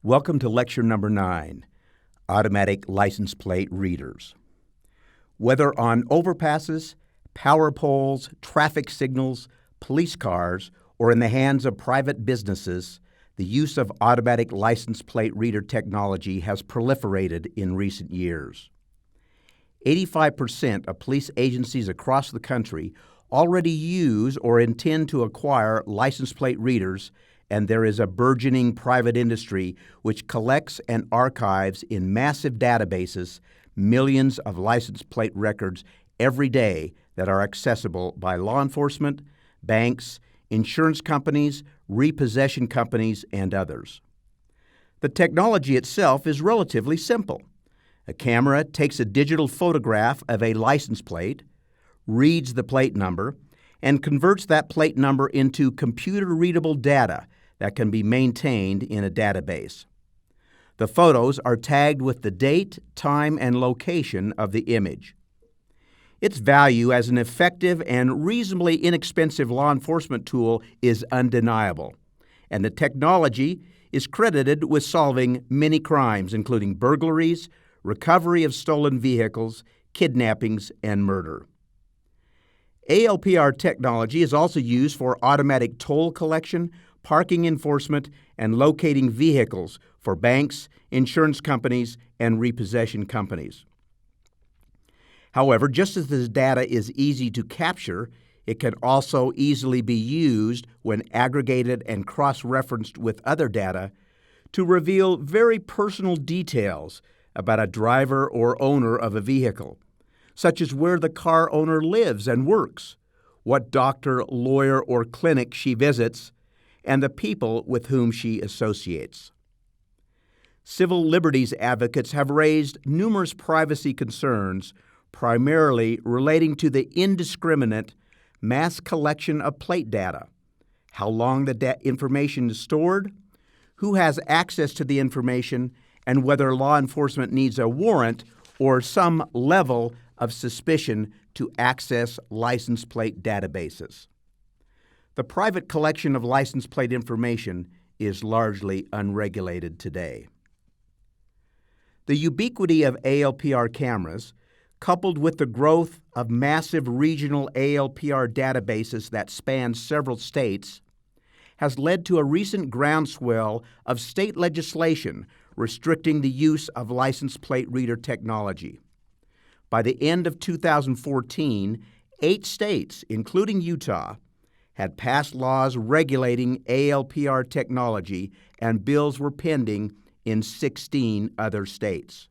Welcome to lecture number 9, Automatic License Plate Readers. Whether on overpasses, power poles, traffic signals, police cars, or in the hands of private businesses, the use of automatic license plate reader technology has proliferated in recent years. 85% of police agencies across the country already use or intend to acquire license plate readers, and there is a burgeoning private industry which collects and archives in massive databases millions of license plate records every day that are accessible by law enforcement, banks, insurance companies, repossession companies, and others. The technology itself is relatively simple. A camera takes a digital photograph of a license plate, reads the plate number, and converts that plate number into computer-readable data that can be maintained in a database. The photos are tagged with the date, time, and location of the image. Its value as an effective and reasonably inexpensive law enforcement tool is undeniable, and the technology is credited with solving many crimes, including burglaries, recovery of stolen vehicles, kidnappings, and murder. ALPR technology is also used for automatic toll collection, parking enforcement, and locating vehicles for banks, insurance companies, and repossession companies. However, just as this data is easy to capture, it can also easily be used when aggregated and cross-referenced with other data to reveal very personal details about a driver or owner of a vehicle, such as where the car owner lives and works, what doctor, lawyer, or clinic she visits, and the people with whom she associates. Civil liberties advocates have raised numerous privacy concerns, primarily relating to the indiscriminate mass collection of plate data, how long the information is stored, who has access to the information, and whether law enforcement needs a warrant or some level of suspicion to access license plate databases. The private collection of license plate information is largely unregulated today. The ubiquity of ALPR cameras, coupled with the growth of massive regional ALPR databases that span several states, has led to a recent groundswell of state legislation restricting the use of license plate reader technology. By the end of 2014, 8 states, including Utah, had passed laws regulating ALPR technology, and bills were pending in 16 other states.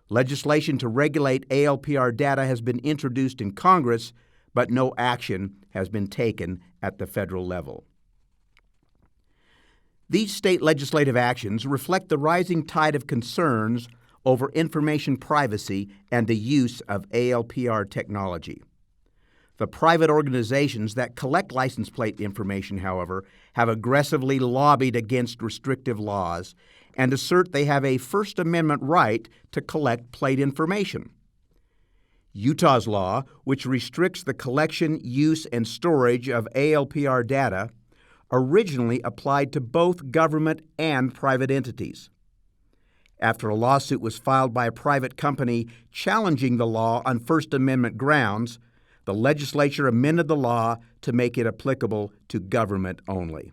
Legislation to regulate ALPR data has been introduced in Congress, but no action has been taken at the federal level. These state legislative actions reflect the rising tide of concerns over information privacy and the use of ALPR technology. The private organizations that collect license plate information, however, have aggressively lobbied against restrictive laws and assert they have a First Amendment right to collect plate information. Utah's law, which restricts the collection, use, and storage of ALPR data, originally applied to both government and private entities. After a lawsuit was filed by a private company challenging the law on First Amendment grounds, the legislature amended the law to make it applicable to government only.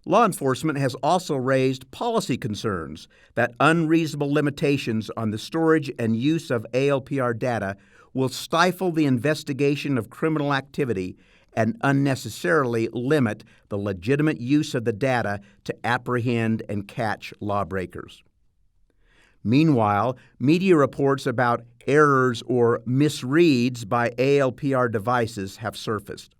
Law enforcement has also raised policy concerns that unreasonable limitations on the storage and use of ALPR data will stifle the investigation of criminal activity and unnecessarily limit the legitimate use of the data to apprehend and catch lawbreakers. Meanwhile, media reports about errors or misreads by ALPR devices have surfaced.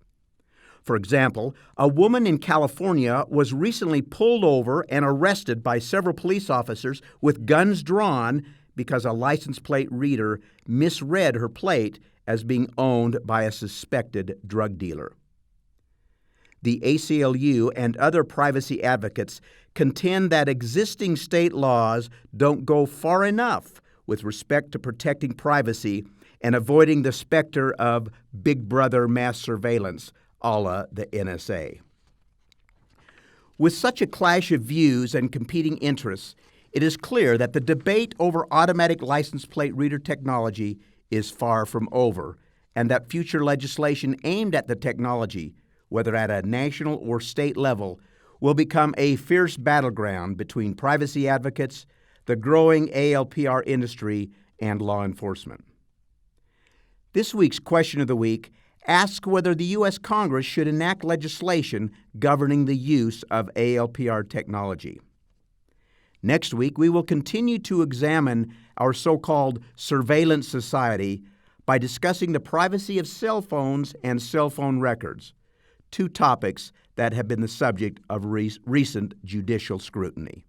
For example, a woman in California was recently pulled over and arrested by several police officers with guns drawn because a license plate reader misread her plate as being owned by a suspected drug dealer. The ACLU and other privacy advocates contend that existing state laws don't go far enough with respect to protecting privacy and avoiding the specter of Big Brother mass surveillance, a la the NSA. With such a clash of views and competing interests, it is clear that the debate over automatic license plate reader technology is far from over, and that future legislation aimed at the technology, whether at a national or state level, will become a fierce battleground between privacy advocates, the growing ALPR industry, and law enforcement. This week's Question of the Week asks whether the U.S. Congress should enact legislation governing the use of ALPR technology. Next week, we will continue to examine our so-called surveillance society by discussing the privacy of cell phones and cell phone records, two topics that have been the subject of recent judicial scrutiny.